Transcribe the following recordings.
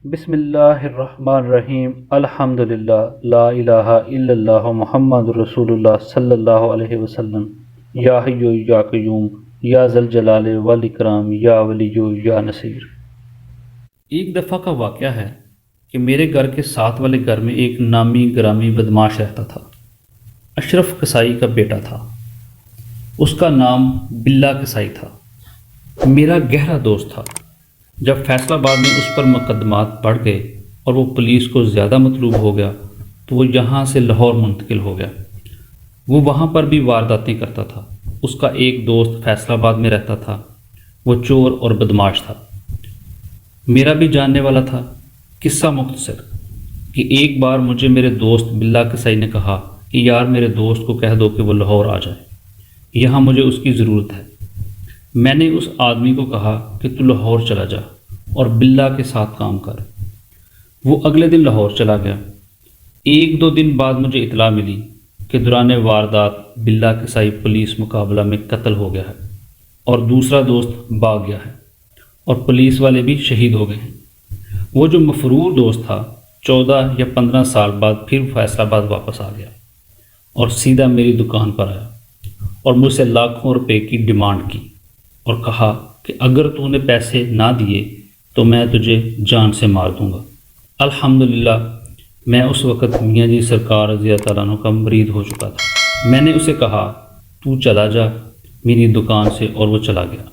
بسم اللہ الرحمن الرحیم الحمدللہ لا الہ الا اللہ محمد رسول اللہ صلی اللہ علیہ وسلم یا حی یا قیوم یا ذل جلال والاکرام یا ولی یا نصیر۔ ایک دفعہ کا واقعہ ہے کہ میرے گھر کے ساتھ والے گھر میں ایک نامی گرامی بدماش رہتا تھا۔ اشرف کسائی کا بیٹا تھا۔ اس کا نام بلّہ کسائی تھا۔ میرا گہرا دوست تھا۔ جب فیصل آباد میں اس پر مقدمات بڑھ گئے اور وہ پولیس کو زیادہ مطلوب ہو گیا تو وہ یہاں سے لاہور منتقل ہو گیا۔ وہ وہاں پر بھی وارداتیں کرتا تھا۔ اس کا ایک دوست فیصل آباد میں رہتا تھا، وہ چور اور بدماش تھا، میرا بھی جاننے والا تھا۔ قصہ مختصر کہ ایک بار مجھے میرے دوست بلّہ کسائی نے کہا کہ یار میرے دوست کو کہہ دو کہ وہ لاہور آ جائے، یہاں مجھے اس کی ضرورت ہے۔ میں نے اس آدمی کو کہا کہ تو لاہور چلا جا اور بلّہ کے ساتھ کام کر۔ وہ اگلے دن لاہور چلا گیا۔ ایک دو دن بعد مجھے اطلاع ملی کہ دوران واردات بلّہ کسائی پولیس مقابلہ میں قتل ہو گیا ہے اور دوسرا دوست بھاگ گیا ہے اور پولیس والے بھی شہید ہو گئے ہیں۔ وہ جو مفرور دوست تھا 14 یا 15 سال بعد پھر فیصل آباد واپس آ گیا اور سیدھا میری دکان پر آیا اور مجھ سے لاکھوں روپے کی ڈیمانڈ کی اور کہا کہ اگر تو نے پیسے نہ دیے تو میں تجھے جان سے مار دوں گا۔ الحمدللہ میں اس وقت میاں جی سرکار رضی اللہ تعالیٰ عنہ کا مرید ہو چکا تھا۔ میں نے اسے کہا تو چلا جا میری دکان سے، اور وہ چلا گیا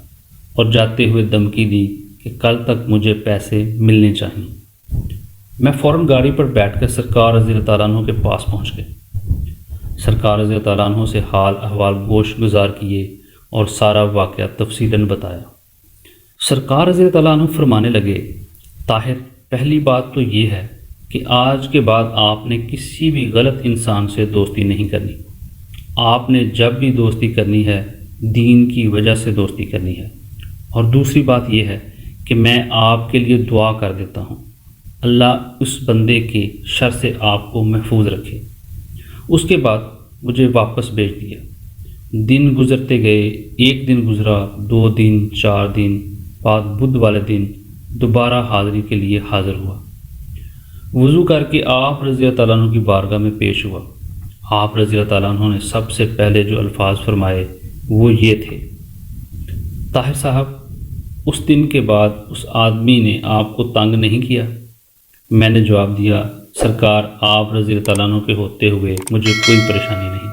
اور جاتے ہوئے دھمکی دی کہ کل تک مجھے پیسے ملنے چاہیے۔ میں فوراً گاڑی پر بیٹھ کر سرکار رضی اللہ تعالیٰ عنہ کے پاس پہنچ گئے۔ سرکار رضی اللہ تعالیٰ عنہ سے حال احوال گوش گزار کیے اور سارا واقعہ تفصیلاً بتایا۔ سرکار رضی اللہ تعالیٰ عنہ فرمانے لگے، طاہر پہلی بات تو یہ ہے کہ آج کے بعد آپ نے کسی بھی غلط انسان سے دوستی نہیں کرنی۔ آپ نے جب بھی دوستی کرنی ہے دین کی وجہ سے دوستی کرنی ہے۔ اور دوسری بات یہ ہے کہ میں آپ کے لیے دعا کر دیتا ہوں، اللہ اس بندے کے شر سے آپ کو محفوظ رکھے۔ اس کے بعد مجھے واپس بھیج دیا۔ دن گزرتے گئے، ایک دن گزرا، 2 دن، 4 دن بعد بدھ والے دن دوبارہ حاضری کے لیے حاضر ہوا۔ وضو کر کے آپ رضی اللہ تعالیٰ عنہ کی بارگاہ میں پیش ہوا۔ آپ رضی اللہ تعالیٰ عنہ نے سب سے پہلے جو الفاظ فرمائے وہ یہ تھے، طاہر صاحب اس دن کے بعد اس آدمی نے آپ کو تنگ نہیں کیا؟ میں نے جواب دیا، سرکار آپ رضی اللہ تعالیٰ عنہ کے ہوتے ہوئے مجھے کوئی پریشانی نہیں۔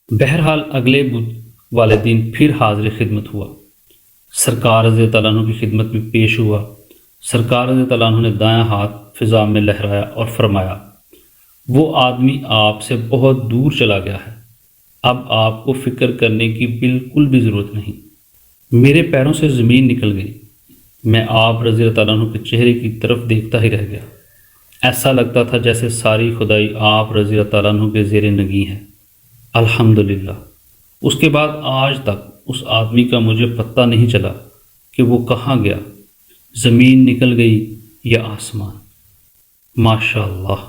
بہرحال اگلے بدھ والے دن پھر حاضر خدمت ہوا۔ سرکار رضی اللہ تعالیٰ عنہ کی خدمت میں پیش ہوا۔ سرکار رضی اللہ تعالیٰ عنہ نے دایاں ہاتھ فضا میں لہرایا اور فرمایا، وہ آدمی آپ سے بہت دور چلا گیا ہے، اب آپ کو فکر کرنے کی بالکل بھی ضرورت نہیں۔ میرے پیروں سے زمین نکل گئی۔ میں آپ رضی اللہ تعالیٰ عنہ کے چہرے کی طرف دیکھتا ہی رہ گیا۔ ایسا لگتا تھا جیسے ساری خدائی آپ رضی اللہ تعالیٰ عنہ کے زیر نگیں ہے۔ الحمدللہ اس کے بعد آج تک اس آدمی کا مجھے پتہ نہیں چلا کہ وہ کہاں گیا، زمین نکل گئی یا آسمان۔ ماشاء اللہ۔